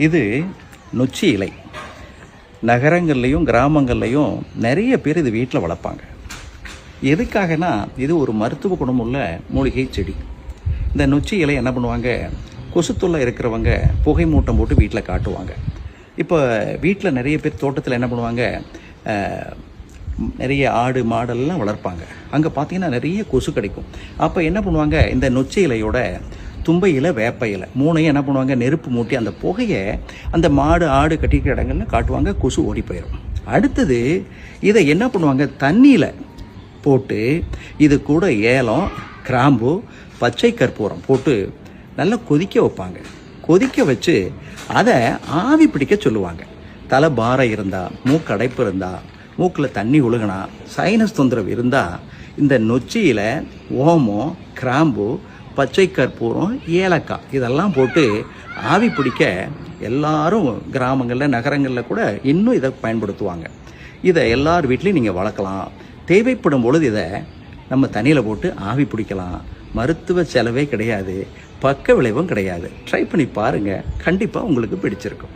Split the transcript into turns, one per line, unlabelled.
இது நொச்சி இலை. நகரங்கள்லேயும் கிராமங்கள்லேயும் நிறைய பேர் இது வீட்டில் வளர்ப்பாங்க. எதுக்காகனா இது ஒரு மருத்துவ குணமுள்ள மூலிகை செடி. இந்த நொச்சி இலை என்ன பண்ணுவாங்க, கொசுத்தொல்லை இருக்கிறவங்க புகை மூட்டம் போட்டு வீட்டில் காட்டுவாங்க. இப்போ வீட்டில் நிறைய பேர் தோட்டத்தில் என்ன பண்ணுவாங்க, நிறைய ஆடு மாடெல்லாம் வளர்ப்பாங்க. அங்கே பார்த்தீங்கன்னா நிறைய கொசு கிடைக்கும். அப்போ என்ன பண்ணுவாங்க, இந்த நொச்சி இலையோட தும்பை இலை, வேப்ப இலை மூணையும் என்ன பண்ணுவாங்க, நெருப்பு மூட்டி அந்த புகையை அந்த மாடு ஆடு கட்டிக்கிற இடங்கள்ல காட்டுவாங்க. கொசு ஓடி போயிடும். அடுத்தது இதை என்ன பண்ணுவாங்க, தண்ணியில் போட்டு இது கூட ஏலம், கிராம்பு, பச்சை கற்பூரம் போட்டு நல்லா கொதிக்க வைப்பாங்க. கொதிக்க வச்சு அதை ஆவி பிடிக்க சொல்லுவாங்க. தலை பாரம் இருந்தால், மூக்கு அடைப்பு இருந்தால், மூக்கில் தண்ணி ஒழுகினா, சைனஸ் தொந்தரவு இருந்தால் இந்த நொச்சியில் ஓமம், கிராம்பு, பச்சை கற்பூரம், ஏலக்காய் இதெல்லாம் போட்டு ஆவி பிடிக்க எல்லாரும் கிராமங்களில் நகரங்களில் கூட இன்னும் இதை பயன்படுத்துவாங்க. இதை எல்லார் வீட்லேயும் நீங்கள் வளர்க்கலாம். தேவைப்படும் பொழுது இதை நம்ம தண்ணியில் போட்டு ஆவி பிடிக்கலாம். மருத்துவ செலவே கிடையாது, பக்க விளைவும் கிடையாது. ட்ரை பண்ணி பாருங்கள், கண்டிப்பாக உங்களுக்கு பிடிச்சிருக்கும்.